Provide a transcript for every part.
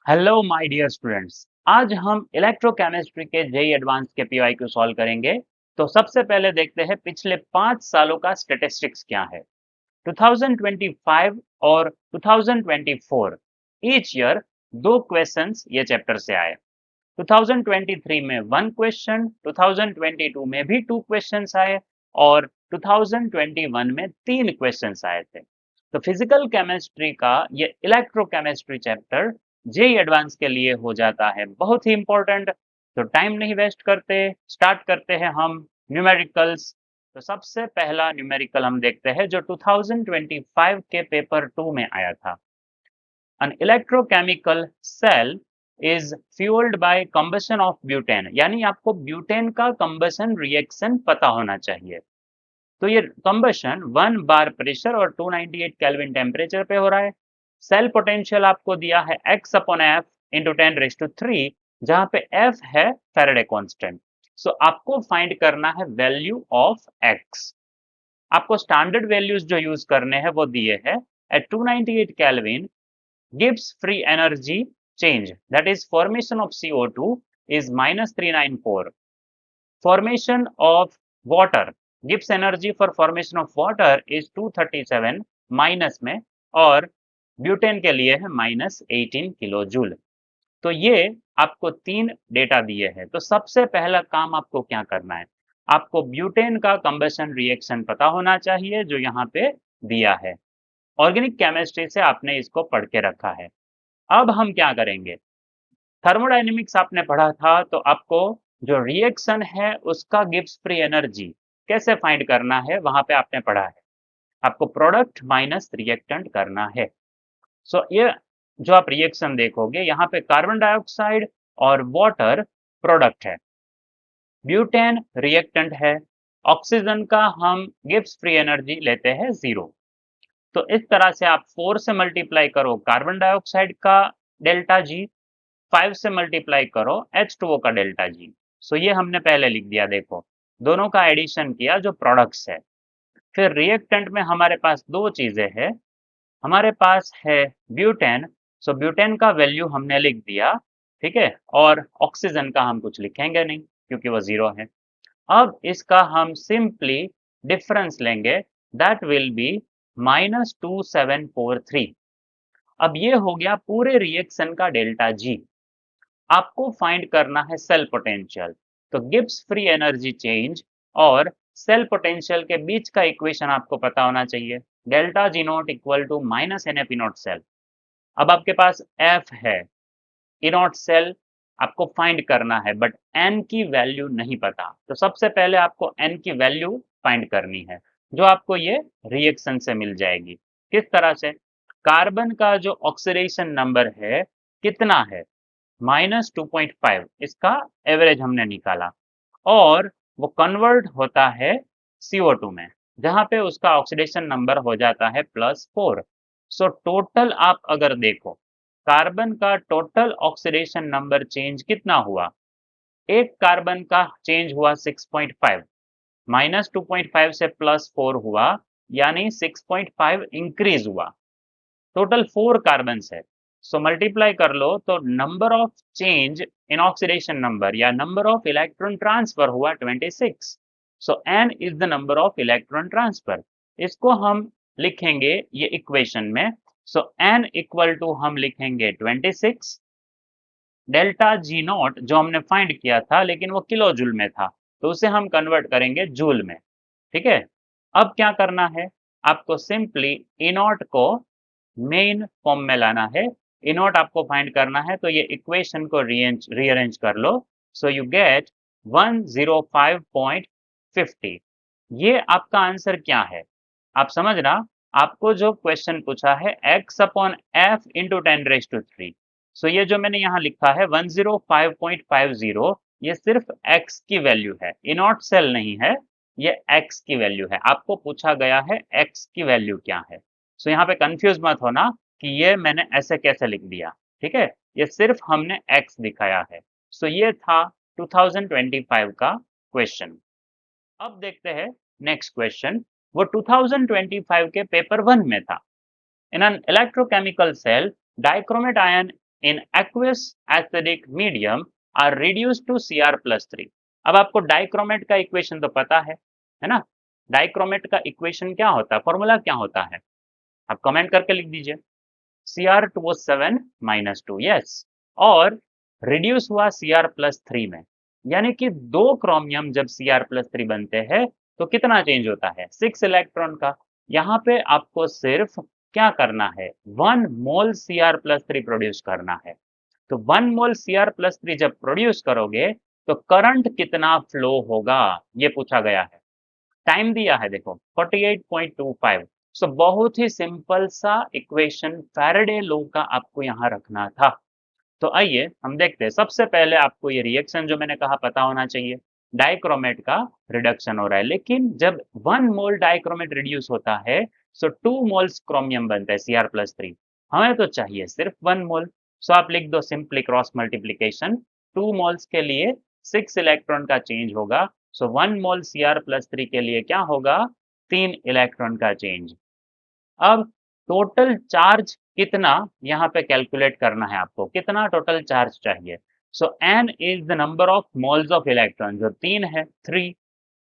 Hello my dear students. आज हम electrochemistry के जेई एडवांस के पीवाईक्यू सॉल्व करेंगे। तो सबसे पहले देखते हैं पिछले 5 सालों का स्टैटिस्टिक्स क्या है। 2025 और 2024 ईच ईयर दो क्वेश्चंस ये चैप्टर से आए। 2023 में वन क्वेश्चन, 2022 में भी टू क्वेश्चंस आए और 2021 में तीन क्वेश्चंस आए थे। तो फिजिकल केमिस्ट्री का ये इलेक्ट्रोकेमिस्ट्री चैप्टर जेई एडवांस के लिए हो जाता है बहुत ही इंपॉर्टेंट। तो टाइम नहीं वेस्ट करते, स्टार्ट करते हैं हम न्यूमेरिकल्स। तो सबसे पहला न्यूमेरिकल हम देखते हैं जो 2025 के पेपर 2 में आया था। An electrochemical cell is fueled by combustion of butane, यानी आपको ब्यूटेन का कंबशन रिएक्शन पता होना चाहिए। तो ये कंबशन 1 बार प्रेशर और 298 केल्विन टेम्परेचर पे हो रहा है। सेल पोटेंशियल आपको दिया है x अपॉन एफ इंटू 10⁻³ जहां पे f है फैराडे कांस्टेंट। सो आपको फाइंड करना है वैल्यू ऑफ x। आपको स्टैंडर्ड वैल्यूज जो यूज करने हैं वो दिए हैं। At 298 kelvin Gibbs free energy change, that is formation of CO2, is -394. Formation of water, Gibbs energy for formation of water is 237 minus में, और ब्यूटेन के लिए है -18 किलो जूल। तो ये आपको तीन डेटा दिए हैं। तो सबसे पहला काम आपको क्या करना है, आपको ब्यूटेन का कंबशन रिएक्शन पता होना चाहिए जो यहाँ पे दिया है। ऑर्गेनिक केमिस्ट्री से आपने इसको पढ़ के रखा है। अब हम क्या करेंगे, थर्मोडायनेमिक्स आपने पढ़ा था तो आपको जो रिएक्शन है उसका गिब्स फ्री एनर्जी कैसे फाइंड करना है वहां पे आपने पढ़ा है। आपको प्रोडक्ट माइनस रिएक्टेंट करना है। सो ये जो आप रिएक्शन देखोगे यहाँ पे कार्बन डाइऑक्साइड और वाटर प्रोडक्ट है, ब्यूटेन रिएक्टेंट है, ऑक्सीजन का हम गिब्स फ्री एनर्जी लेते हैं 0। तो इस तरह से आप 4 से मल्टीप्लाई करो कार्बन डाइऑक्साइड का डेल्टा जी, 5 से मल्टीप्लाई करो H2O का डेल्टा जी। सो ये हमने पहले लिख दिया। देखो दोनों का एडिशन किया जो प्रोडक्ट्स है। फिर रिएक्टेंट में हमारे पास दो चीजें हैं, हमारे पास है ब्यूटेन। सो ब्यूटेन का वैल्यू हमने लिख दिया, ठीक है, और ऑक्सीजन का हम कुछ लिखेंगे नहीं क्योंकि वो 0 है। अब इसका हम सिंपली डिफरेंस लेंगे, दैट विल बी -2743। अब ये हो गया पूरे रिएक्शन का डेल्टा जी। आपको फाइंड करना है सेल पोटेंशियल। तो गिब्स फ्री एनर्जी चेंज और सेल पोटेंशियल के बीच का इक्वेशन आपको पता होना चाहिए, delta G not equal to minus N F not cell. अब आपके पास एफ है, इनॉट सेल आपको फाइंड करना है बट एन की वैल्यू नहीं पता। तो सबसे पहले आपको एन की वैल्यू फाइंड करनी है जो आपको ये रिएक्शन से मिल जाएगी। किस तरह से, कार्बन का जो ऑक्सीडेशन नंबर है कितना है, -2.5, इसका एवरेज हमने निकाला, और वो कन्वर्ट होता है CO2 में जहां पे उसका ऑक्सीडेशन नंबर हो जाता है +4। सो टोटल आप अगर देखो कार्बन का टोटल ऑक्सीडेशन नंबर चेंज कितना हुआ, एक कार्बन का चेंज हुआ 6.5, -2.5 से +4 हुआ, यानी 6.5 इंक्रीज हुआ। टोटल 4 कार्बन है। सो मल्टीप्लाई कर लो तो number of change in oxidation number या नंबर ऑफ इलेक्ट्रॉन ट्रांसफर हुआ 26। So n is the number of electron transfer. इसको हम लिखेंगे ये इक्वेशन में। सो एन इक्वल टू हम लिखेंगे 26, डेल्टा जी नॉट जो हमने फाइंड किया था लेकिन वो किलो जूल में था तो उसे हम कन्वर्ट करेंगे जूल में, ठीक है। अब क्या करना है, आपको सिंपली ई नॉट को मेन फॉर्म में लाना है। ई नॉट आपको फाइंड करना है तो ये इक्वेशन को रीअरेंज कर लो। So you get 105.50। ये आपका आंसर क्या है, आप समझना। आपको जो क्वेश्चन पूछा है x अपॉन एफ इंटू 10⁻³ सो ये जो मैंने यहाँ लिखा है 105.50, ये सिर्फ x की वैल्यू है, इनॉट सेल नहीं है, ये x की वैल्यू है। आपको पूछा गया है x की वैल्यू क्या है। सो यहाँ पे कंफ्यूज मत होना कि ये मैंने ऐसे कैसे लिख दिया, ठीक है, ये सिर्फ हमने x दिखाया है। सो ये था 2025 का क्वेश्चन। अब देखते हैं नेक्स्ट क्वेश्चन, वो 2025 के पेपर 1 में था। In an electrochemical cell dichromate ion in aqueous acidic medium are reduced to Cr+3। अब आपको डाइक्रोमेट का इक्वेशन तो पता है ना? डाइक्रोमेट का इक्वेशन क्या होता है, फॉर्मूला क्या होता है? आप कमेंट करके लिख दीजिए। Cr2O7-2, yes. और रिड्यूस हुआ Cr+3 में, यानी कि 2 क्रोमियम जब Cr+3 बनते हैं तो कितना चेंज होता है? 6 इलेक्ट्रॉन का। यहाँ पे आपको सिर्फ क्या करना है, 1 मोल Cr+3 प्रोड्यूस करना है। तो 1 मोल Cr+3 जब प्रोड्यूस करोगे तो करंट कितना फ्लो होगा, ये पूछा गया है। टाइम दिया है देखो 48.25। सो बहुत ही सिंपल सा इक्वेशन फैराडे लॉ का आपको यहाँ रखना था। तो आइए हम देखते हैं। सबसे पहले आपको ये रिएक्शन जो मैंने कहा पता होना चाहिए। डाइक्रोमेट का रिडक्शन हो रहा है, लेकिन जब 1 मोल डाइक्रोमेट रिड्यूस होता है सो 2 मोल्स क्रोमियम बनता है Cr+3। हमें तो चाहिए सिर्फ 1 मोल। सो आप लिख दो सिंपली क्रॉस मल्टीप्लीकेशन, 2 मोल्स के लिए 6 इलेक्ट्रॉन का चेंज होगा। सो 1 मोल Cr+3 के लिए क्या होगा, 3 इलेक्ट्रॉन का चेंज। अब टोटल चार्ज कितना यहाँ पे कैलकुलेट करना है आपको, कितना टोटल चार्ज चाहिए। सो n is the number of moles of electron, जो 3 है 3,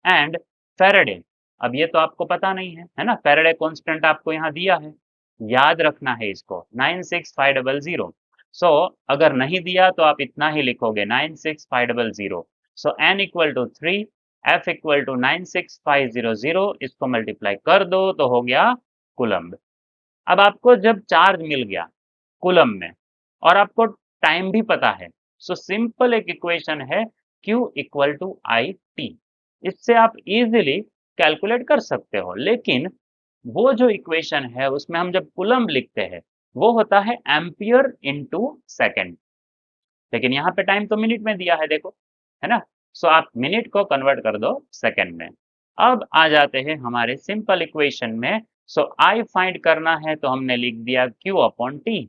एंड फैराडे। अब ये तो आपको पता नहीं है ना? फैराडे कांस्टेंट आपको यहाँ दिया है, याद रखना है इसको, 96500। सो अगर नहीं दिया तो आप इतना ही लिखोगे 96500। So n equal to 3, f equal to 96500, इसको मल्टीप्लाई कर दो तो हो गया कूलम्ब। अब आपको जब चार्ज मिल गया कूलम्ब में और आपको टाइम भी पता है, सो सिंपल एक इक्वेशन है Q equal to I T. इससे आप इजीली कैलकुलेट कर सकते हो, लेकिन वो जो इक्वेशन है उसमें हम जब कूलम्ब लिखते हैं वो होता है एम्पियर इनटू सेकंड, लेकिन यहाँ पे टाइम तो मिनट में दिया है देखो, है ना? सो आप मिनट को कन्वर्ट कर दो सेकंड में। अब आ जाते हैं हमारे सिंपल इक्वेशन में। सो आई फाइंड करना है तो हमने लिख दिया Q अपॉन टी।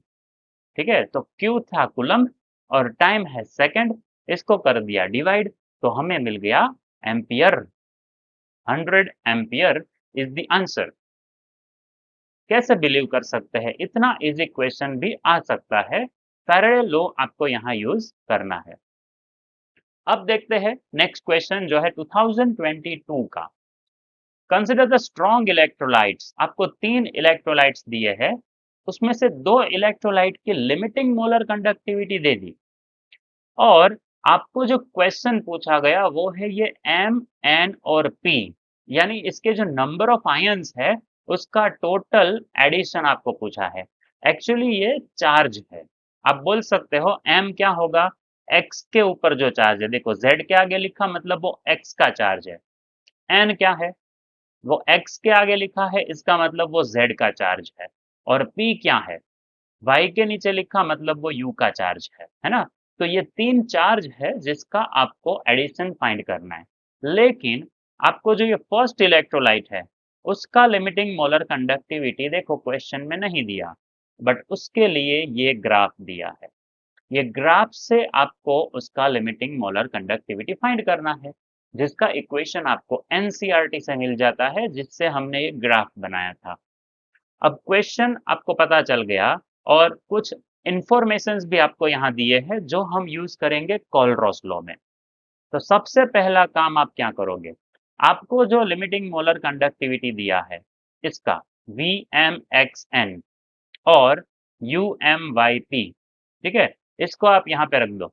ठीक है, तो Q था कूलम्ब और टाइम है सेकंड, इसको कर दिया डिवाइड तो हमें मिल गया ampere. 100 ampere is the answer. कैसे बिलीव कर सकते हैं, इतना इजी क्वेश्चन भी आ सकता है। फैराडे लॉ आपको यहाँ यूज करना है। अब देखते हैं नेक्स्ट क्वेश्चन जो है 2022 का। Consider the strong electrolytes. आपको 3 इलेक्ट्रोलाइट्स दिए हैं, उसमें से 2 इलेक्ट्रोलाइट की लिमिटिंग मोलर कंडक्टिविटी दे दी, और आपको जो क्वेश्चन पूछा गया वो है ये M, N और P, यानी इसके जो नंबर ऑफ आयंस है उसका टोटल एडिशन आपको पूछा है। एक्चुअली ये चार्ज है। आप बोल सकते हो M क्या होगा, X के ऊपर जो चार्ज है, देखो Z के आगे लिखा मतलब वो X का चार्ज है। N क्या है, वो X के आगे लिखा है, इसका मतलब वो Z का चार्ज है। और P क्या है, Y के नीचे लिखा मतलब वो U का चार्ज है ना? तो ये 3 चार्ज है जिसका आपको एडिशन फाइंड करना है। लेकिन आपको जो ये फर्स्ट इलेक्ट्रोलाइट है उसका लिमिटिंग मोलर कंडक्टिविटी देखो क्वेश्चन में नहीं दिया, बट उसके लिए ये ग्राफ दिया है। ये ग्राफ से आपको उसका लिमिटिंग मोलर कंडक्टिविटी फाइंड करना है, जिसका इक्वेशन आपको एनसीईआरटी से मिल जाता है, जिससे हमने ये ग्राफ बनाया था। अब क्वेश्चन आपको पता चल गया और कुछ इंफॉर्मेशंस भी आपको यहाँ दिए हैं जो हम यूज करेंगे कोलरॉस लॉ में। तो सबसे पहला काम आप क्या करोगे, आपको जो लिमिटिंग मोलर कंडक्टिविटी दिया है इसका Vmxn और Umyp, ठीक है, इसको आप यहाँ पे रख दो।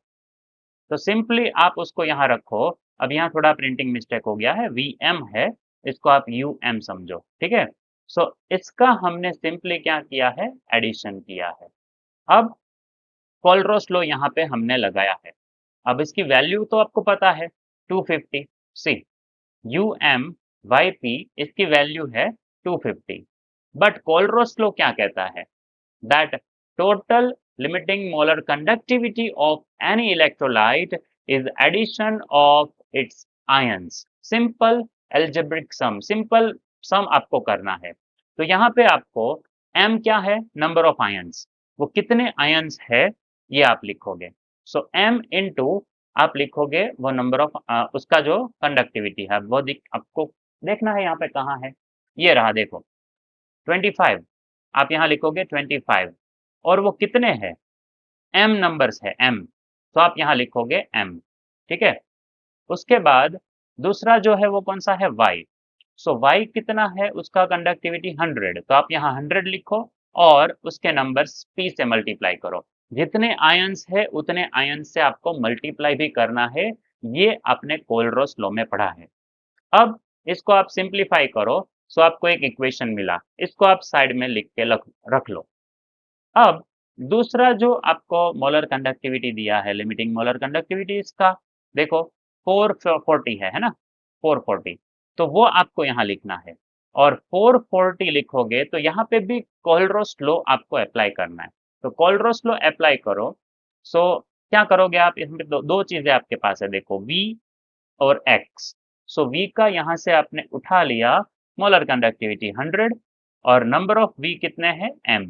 तो सिंपली आप उसको यहाँ रखो। अब यहाँ थोड़ा प्रिंटिंग मिस्टेक हो गया है, Vm है, इसको आप Um समझो, ठीक है। सो इसका हमने सिंपली क्या किया है, एडिशन किया है। अब कोलरॉस लॉ यहाँ पे हमने लगाया है। अब इसकी वैल्यू तो आपको पता है 250। सी Umyp इसकी वैल्यू है 250, बट कोलरॉस लॉ क्या कहता है, that total limiting molar conductivity of any electrolyte is addition of its ions। simple algebraic sum, simple sum आपको करना है। तो यहाँ पे आपको m क्या है, नंबर ऑफ आयंस, वो कितने आयंस है ये आप लिखोगे। सो m इनटू आप लिखोगे वो नंबर ऑफ उसका जो कंडक्टिविटी है वो आपको देखना है यहाँ पे कहाँ है, ये रहा देखो 25। आप यहाँ लिखोगे 25, और वो कितने हैं, m नंबर्स है m, तो आप यहाँ लिखोगे m, ठीक है। उसके बाद दूसरा जो है वो कौन सा है y, सो y कितना है, उसका कंडक्टिविटी 100, तो आप यहाँ 100 लिखो और उसके नंबर्स p से मल्टीप्लाई करो। जितने आयंस है उतने आयंस से आपको मल्टीप्लाई भी करना है, ये आपने कोलरोस लॉ में पढ़ा है। अब इसको आप सिंप्लीफाई करो, सो आपको एक इक्वेशन मिला, इसको आप साइड में लिख के रख लो। अब दूसरा जो आपको मोलर कंडक्टिविटी दिया है, लिमिटिंग मोलर कंडक्टिविटी, इसका देखो 440 है ना, 440, तो वो आपको यहाँ लिखना है और 440 लिखोगे तो यहाँ पे भी कोलरोस लॉ आपको अप्लाई करना है। तो कोलरोस लॉ अप्लाई करो, सो क्या करोगे आप, इसमें दो चीजें आपके पास है, देखो v और x। सो v का यहाँ से आपने उठा लिया मोलर कंडक्टिविटी 100 और नंबर ऑफ v कितने हैं m।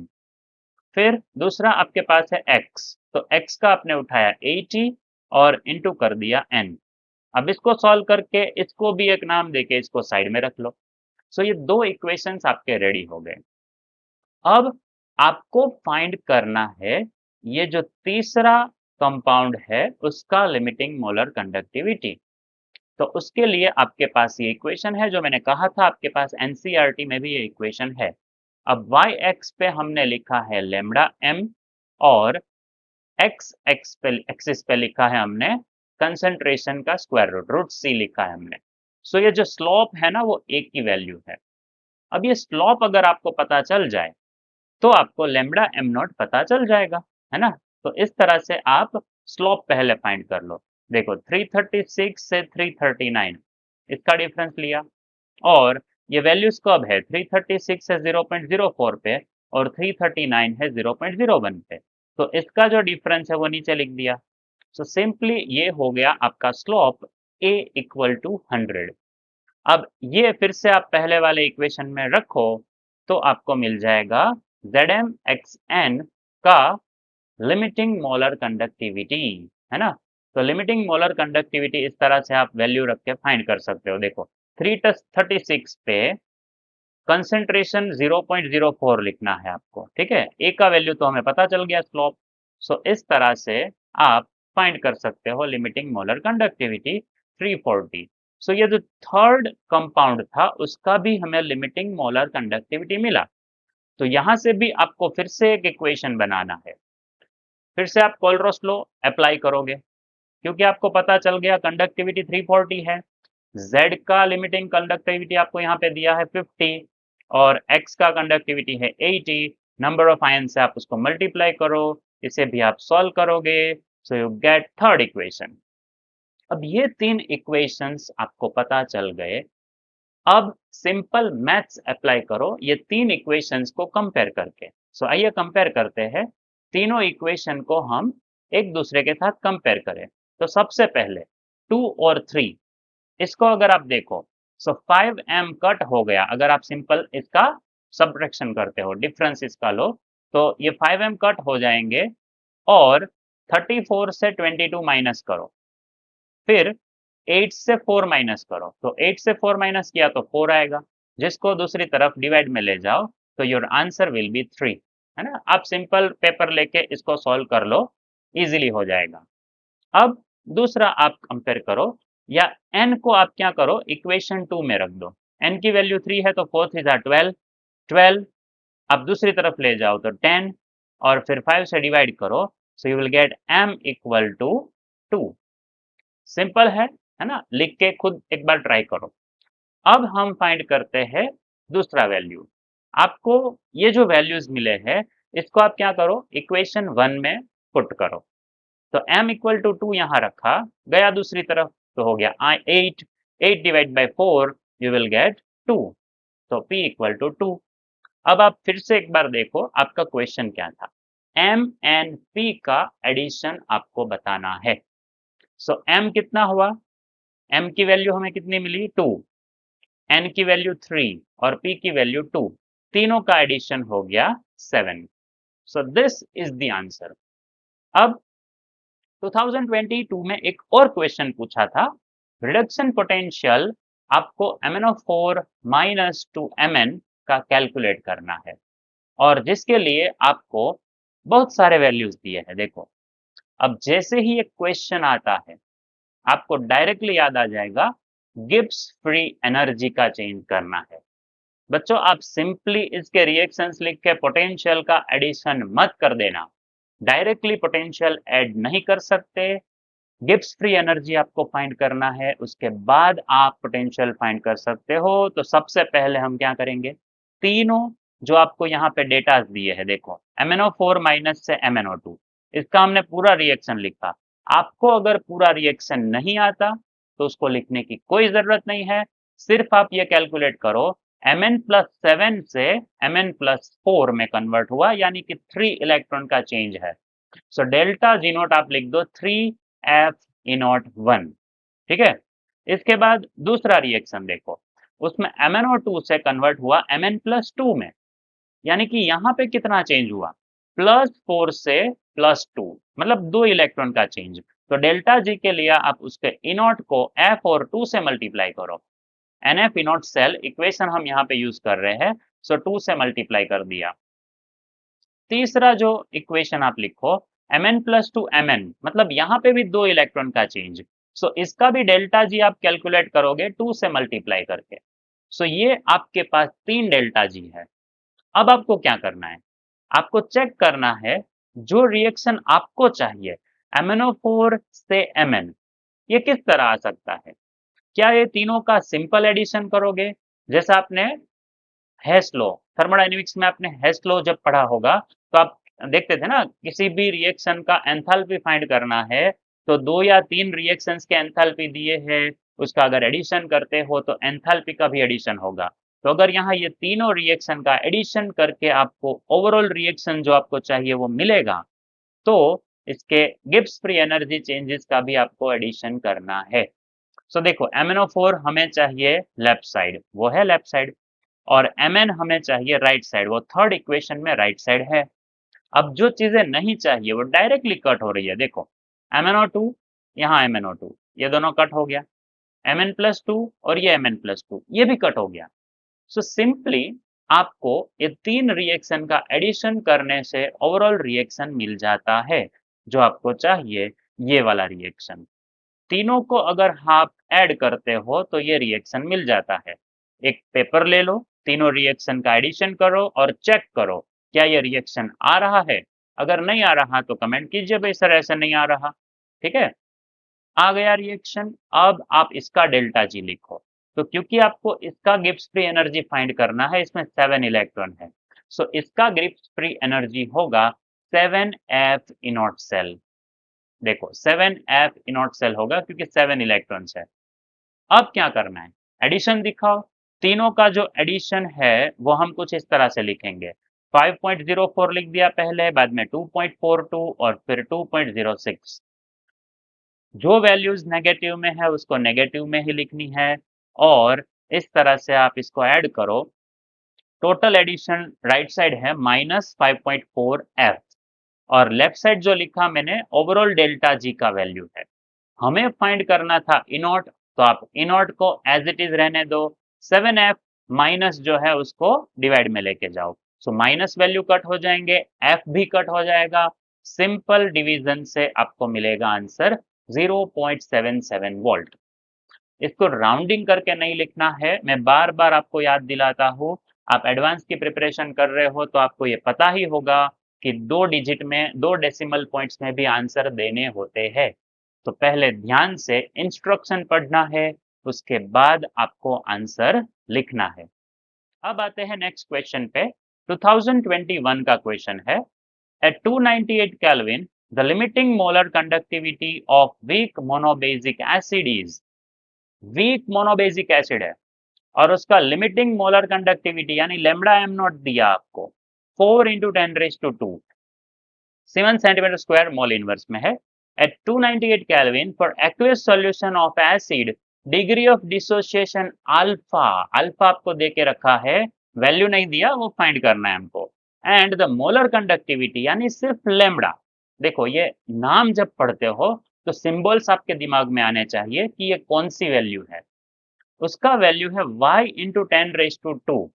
फिर दूसरा आपके पास है x, तो x का आपने उठाया 80 और इनटू कर दिया n। अब इसको सॉल्व करके इसको भी एक नाम देके इसको साइड में रख लो। सो ये दो इक्वेशंस आपके रेडी हो गए। अब आपको फाइंड करना है ये जो तीसरा कंपाउंड है उसका लिमिटिंग मोलर कंडक्टिविटी। तो उसके लिए आपके पास ये इक्वेशन है, जो मैंने कहा था आपके पास एनसीईआरटी में भी ये इक्वेशन है। अब y एक्स पे हमने लिखा है लेमडा m और x एक्सिस पे लिखा है हमने कंसंट्रेशन का स्क्वायर रूट, रूट c लिखा है हमने। सो ये जो स्लोप है ना वो एक की वैल्यू है। अब ये स्लोप अगर आपको पता चल जाए तो आपको लेमडा एम नॉट पता चल जाएगा, है ना। तो इस तरह से आप स्लोप पहले फाइंड कर लो। देखो 336 से 339 इसका डिफरेंस लिया और ये वैल्यूज कब है, 336 है 0.04 पे और 339 है 0.01 पे, तो इसका जो डिफरेंस है वो नीचे लिख दिया। सो सिंपली ये हो गया आपका स्लोप a इक्वल टू 100। अब ये फिर से आप पहले वाले इक्वेशन में रखो तो आपको मिल जाएगा Zm xn का लिमिटिंग मोलर कंडक्टिविटी, है ना। तो लिमिटिंग मोलर कंडक्टिविटी इस तरह से आप वैल्यू रख के फाइंड कर सकते हो। देखो 336 पे कंसेंट्रेशन 0.04 लिखना है आपको, ठीक है। ए का वैल्यू तो हमें पता चल गया स्लोप। सो इस तरह से आप फाइंड कर सकते हो लिमिटिंग मोलर कंडक्टिविटी 340। सो ये जो थर्ड कंपाउंड था उसका भी हमें लिमिटिंग मोलर कंडक्टिविटी मिला। तो यहां से भी आपको फिर से एक इक्वेशन बनाना है, फिर से आप कोलरोस लॉ अप्लाई करोगे क्योंकि आपको पता चल गया कंडक्टिविटी 340 है। Z का लिमिटिंग कंडक्टिविटी आपको यहाँ पे दिया है 50 और X का कंडक्टिविटी है 80। नंबर ऑफ आयन से आप उसको मल्टीप्लाई करो, इसे भी आप सॉल्व करोगे, so you get third equation. अब ये तीन इक्वेशंस आपको पता चल गए। अब सिंपल मैथ्स अप्लाई करो ये तीन इक्वेशंस को कंपेयर करके। सो आइए कंपेयर करते हैं, तीनों इक्वेशन को हम एक दूसरे के साथ कंपेयर करें। तो सबसे पहले 2 और 3, इसको अगर आप देखो, सो 5m कट हो गया अगर आप सिंपल इसका सब्ट्रैक्शन करते हो, डिफरेंस इसका लो, तो ये 5m कट हो जाएंगे और 34 से 22 माइनस करो, फिर 8 से 4 माइनस करो, तो 8 से 4 माइनस किया तो 4 आएगा, जिसको दूसरी तरफ डिवाइड में ले जाओ तो योर आंसर विल बी 3, है ना। आप सिंपल पेपर लेके इसको सॉल्व कर लो, इजीली हो जाएगा। अब दूसरा आप कंपेयर करो, या n को आप क्या करो इक्वेशन 2 में रख दो, n की वैल्यू 3 है तो 4 3 12, 12 आप दूसरी तरफ ले जाओ तो 10 और फिर 5 से डिवाइड करो, so you will get m equal to 2। Simple है ना, लिख के खुद एक बार ट्राई करो। अब हम फाइंड करते हैं दूसरा वैल्यू। आपको ये जो वैल्यूज मिले हैं इसको आप क्या करो इक्वेशन 1 में पुट करो, तो m इक्वल टू 2 यहाँ रखा गया दूसरी तरफ, तो हो गया 8, 8 divide by 4 you will gate 2, तो p इक्वल टू 2। अब आप फिर से एक बार देखो आपका क्वेश्चन क्या था, m एंड p का एडिशन आपको बताना है। सो m कितना हुआ, m की वैल्यू हमें कितनी मिली 2, n की वैल्यू 3 और p की वैल्यू 2, तीनों का एडिशन हो गया 7। So this is the answer. अब 2022 में एक और क्वेश्चन पूछा था, रिडक्शन पोटेंशियल आपको MnO4 -2Mn का कैलकुलेट करना है और जिसके लिए आपको बहुत सारे वैल्यूज दिए हैं। देखो, अब जैसे ही एक क्वेश्चन आता है आपको डायरेक्टली याद आ जाएगा गिब्स फ्री एनर्जी का चेंज करना है। बच्चों, आप सिंपली इसके रिएक्शंस लिख के पोटेंशियल का एडिशन मत कर देना। डायरेक्टली पोटेंशियल ऐड नहीं कर सकते। गिब्स फ्री एनर्जी आपको फाइंड करना है, उसके बाद आप पोटेंशियल फाइंड कर सकते हो। तो सबसे पहले हम क्या करेंगे, तीनों जो आपको यहाँ पे डेटा दिए हैं, देखो MnO4 माइनस से MnO2, इसका हमने पूरा रिएक्शन लिखा। आपको अगर पूरा रिएक्शन नहीं आता तो उसको लिखने की कोई जरूरत नहीं है। सिर्फ आप ये कैलकुलेट करो, Mn+7 से Mn+4 में कन्वर्ट हुआ, यानी कि 3 इलेक्ट्रॉन का चेंज है। सो डेल्टा जी नोट आप लिख दो 3F E01। ठीक है। इसके बाद दूसरा रिएक्शन देखो, उसमें MnO2 से कन्वर्ट हुआ Mn+2 में, यानी कि यहाँ पे कितना चेंज हुआ, +4 से +2, मतलब 2 इलेक्ट्रॉन का चेंज। तो डेल्टा जी के लिए आप उसके E0 को F और 2 से मल्टीप्लाई करो। NF E0 सेल इक्वेशन हम यहाँ पे यूज कर रहे हैं, सो 2 से मल्टीप्लाई कर दिया। तीसरा जो इक्वेशन आप लिखो Mn+2 Mn, मतलब यहाँ पे भी 2 इलेक्ट्रॉन का चेंज। सो इसका भी डेल्टा जी आप कैलकुलेट करोगे 2 से मल्टीप्लाई करके। सो ये आपके पास 3 डेल्टा जी है। अब आपको क्या करना है, आपको चेक करना है जो रिएक्शन आपको चाहिए MnO4 से Mn, ये किस तरह आ सकता है। क्या ये तीनों का सिंपल एडिशन करोगे, जैसा आपने हेस लॉ, थर्मोडायनेमिक्स में आपने हेस लॉ जब पढ़ा होगा तो आप देखते थे ना, किसी भी रिएक्शन का एंथैल्पी फाइंड करना है तो 2 या 3 रिएक्शंस के एंथैल्पी दिए हैं, उसका अगर एडिशन करते हो तो एंथैल्पी का भी एडिशन होगा। तो अगर यहाँ ये तीनों रिएक्शन का एडिशन करके आपको ओवरऑल रिएक्शन जो आपको चाहिए वो मिलेगा, तो इसके गिब्स फ्री एनर्जी चेंजेस का भी आपको एडिशन करना है। सो देखो, MnO4 हमें चाहिए लेफ्ट साइड, वो है लेफ्ट साइड, और Mn हमें चाहिए राइट साइड, वो थर्ड इक्वेशन में राइट साइड है। अब जो चीजें नहीं चाहिए वो डायरेक्टली कट हो रही है। देखो, MnO2, यहाँ MnO2, ये दोनों कट हो गया। Mn+2 और ये Mn+2, ये भी कट हो गया। सो सिंपली आपको ये 3 रिएक्शन का एडिशन करने से ओवरऑल रिएक्शन मिल जाता है जो आपको चाहिए, ये वाला रिएक्शन। तीनों को अगर आप ऐड करते हो तो ये रिएक्शन मिल जाता है। एक पेपर ले लो, तीनों रिएक्शन का एडिशन करो और चेक करो क्या ये रिएक्शन आ रहा है। अगर नहीं आ रहा तो कमेंट कीजिए भाई सर ऐसा नहीं आ रहा। ठीक है, आ गया रिएक्शन। अब आप इसका डेल्टा जी लिखो। तो क्योंकि आपको इसका गिब्स फ्री एनर्जी फाइंड करना है, इसमें 7 इलेक्ट्रॉन है, सो इसका गिब्स फ्री एनर्जी होगा 7F E0 सेल। देखो 7F E0 सेल होगा क्योंकि 7 इलेक्ट्रॉन्स है। अब क्या करना है, एडिशन दिखाओ। तीनों का जो एडिशन है वो हम कुछ इस तरह से लिखेंगे, 5.04 लिख दिया पहले, बाद में 2.42 और फिर 2.06। जो वैल्यूज नेगेटिव में है उसको नेगेटिव में ही लिखनी है, और इस तरह से आप इसको ऐड करो। टोटल एडिशन राइट साइड है -5.4F, और लेफ्ट साइड जो लिखा मैंने ओवरऑल डेल्टा जी का वैल्यू है। हमें फाइंड करना था E0, तो आप E0 को एज इट इज रहने दो, 7F माइनस जो है उसको डिवाइड में लेके जाओ। सो माइनस वैल्यू कट हो जाएंगे, F भी कट हो जाएगा। सिंपल डिवीजन से आपको मिलेगा आंसर 0.77 वोल्ट। इसको राउंडिंग करके नहीं लिखना है, मैं बार बार आपको याद दिलाता हूँ। आप एडवांस की प्रिपरेशन कर रहे हो तो आपको ये पता ही होगा कि 2 डिजिट में, 2 डेसिमल पॉइंट्स में भी आंसर देने होते हैं। तो पहले ध्यान से इंस्ट्रक्शन पढ़ना है, उसके बाद आपको आंसर लिखना है। अब आते हैं नेक्स्ट क्वेश्चन पे। 2021 का क्वेश्चन है, at 298 kelvin the limiting molar conductivity of weak monobasic acid is. Weak monobasic acid है और उसका लिमिटिंग मोलर कंडक्टिविटी यानी लेमडा एम नॉट दिया आपको 4 × 10⁻², 7 सेंटीमीटर स्क्वायर मोल इनवर्स में है। At 298 kelvin for aqueous solution of acid degree of dissociation alpha, alpha आपको दे के रखा है, वैल्यू नहीं दिया, वो फाइंड करना है हमको। एंड द मोलर कंडक्टिविटी यानी सिर्फ लेमडा। देखो ये नाम जब पढ़ते हो तो सिंबल्स आपके दिमाग में आने चाहिए कि ये कौन सी वैल्यू है। उसका वैल्यू है y × 10⁻²,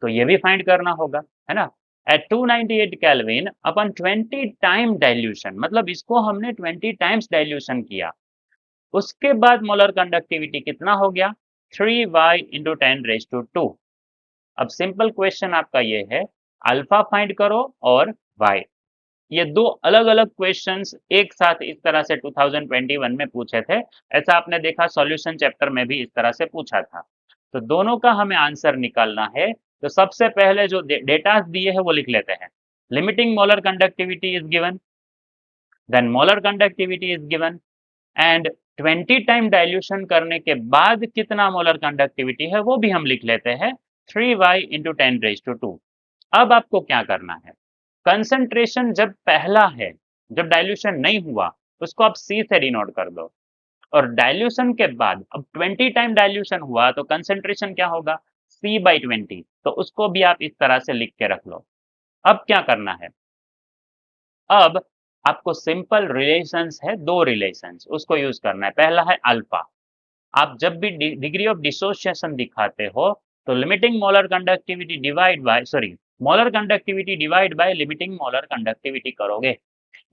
तो ये भी फाइंड करना होगा, है ना। एट 298 केल्विन अपन 20 टाइम डाइल्यूशन, मतलब इसको हमने 20 टाइम्स डाइल्यूशन किया, उसके बाद मोलर कंडक्टिविटी कितना हो गया 3y इंटू 10⁻²। अब सिंपल क्वेश्चन आपका ये है, अल्फा फाइंड करो और y। ये दो अलग अलग क्वेश्चंस एक साथ इस तरह से 2021 में पूछे थे। ऐसा आपने देखा सॉल्यूशन चैप्टर में भी इस तरह से पूछा था। तो दोनों का हमें आंसर निकालना है। तो सबसे पहले जो डेटा दिए है वो लिख लेते हैं। Limiting molar conductivity is given, then molar conductivity is given, and 20 time dilution करने के बाद कितना मोलर कंडक्टिविटी है वो भी हम लिख लेते हैं 3y इंटू 10⁻²। अब आपको क्या करना है, कंसंट्रेशन जब पहला है, जब डाइल्यूशन नहीं हुआ, उसको आप C से डिनोट कर दो, और डाइल्यूशन के बाद अब 20 टाइम डाइल्यूशन हुआ तो कंसंट्रेशन क्या होगा C/20, तो उसको भी आप इस तरह से लिख के रख लो। अब क्या करना है, अब आपको सिंपल रिलेशंस है, दो रिलेशंस, उसको यूज करना है। पहला है अल्फा। आप जब भी डिग्री ऑफ डिसोसिएशन दिखाते हो तो limiting molar conductivity divide by molar conductivity divide by limiting molar conductivity करोगे।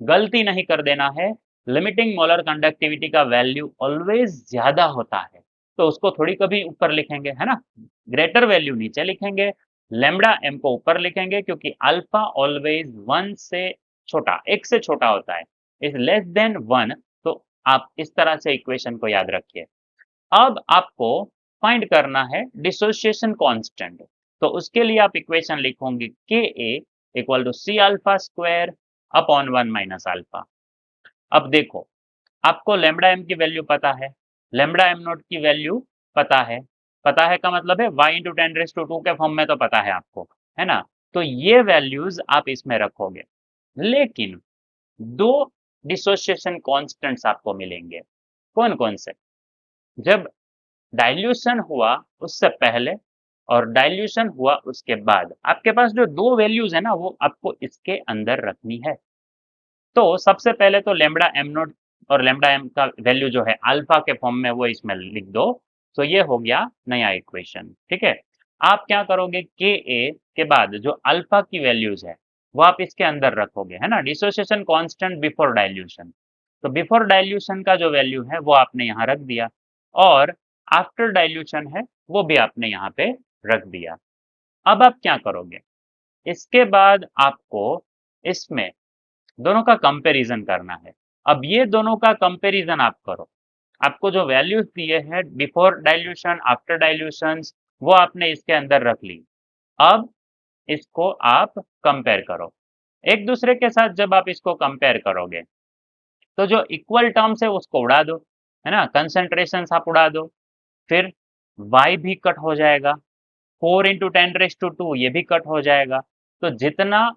गलती नहीं कर देना है, लिमिटिंग मोलर कंडक्टिविटी का वैल्यू ऑलवेज ज्यादा होता है, तो उसको थोड़ी कभी ऊपर लिखेंगे, है ना, ग्रेटर वैल्यू नीचे लिखेंगे, लेमडा एम को ऊपर लिखेंगे, क्योंकि अल्फा ऑलवेज 1 से छोटा, एक से छोटा होता है, इज लेस देन 1। तो आप इस तरह से इक्वेशन को याद रखिए। अब आपको फाइंड करना है डिसोसिएशन कांस्टेंट, तो उसके लिए आप इक्वेशन लिखोगे K a equal to C alpha square upon 1 minus alpha. अब देखो, आपको लेमडा एम की वैल्यू पता है, लेमडा एम नोट की वैल्यू पता है, पता है का मतलब है y इंटू 10⁻² के फॉर्म में तो पता है आपको, है ना। तो ये वैल्यूज आप इसमें रखोगे, लेकिन दो डिसोसिएशन कांस्टेंट्स आपको मिलेंगे। कौन कौन से, जब डाइल्यूशन हुआ उससे पहले और डाइल्यूशन हुआ उसके बाद, आपके पास जो दो वैल्यूज है ना वो आपको इसके अंदर रखनी है। तो सबसे पहले तो लेमडा एम नोट और लेमडा एम का वैल्यू जो है अल्फा के फॉर्म में वो इसमें लिख दो। तो ये हो गया नया इक्वेशन, ठीक है। आप क्या करोगे, के ए के बाद जो अल्फा की वैल्यूज है वो आप इसके अंदर रखोगे, है ना, डिसोसिएशन कांस्टेंट बिफोर डाइल्यूशन। तो बिफोर डाइल्यूशन का जो वैल्यू है वो आपने यहाँ रख दिया, और आफ्टर डाइल्यूशन है वो भी आपने यहाँ पे रख दिया। अब आप क्या करोगे, इसके बाद आपको इसमें दोनों का कंपैरिजन करना है। अब ये दोनों का कंपैरिजन आप करो, आपको जो वैल्यूज दिए हैं बिफोर डाइल्यूशन आफ्टर डाइल्यूशन वो आपने इसके अंदर रख ली। अब इसको आप कंपेयर करो एक दूसरे के साथ। जब आप इसको कंपेयर करोगे तो जो इक्वल टर्म्स है उसको उड़ा दो, है ना, कंसेंट्रेशन आप उड़ा दो, फिर y भी कट हो जाएगा, 4 इंटू 10⁻² ये भी कट हो जाएगा। तो जितना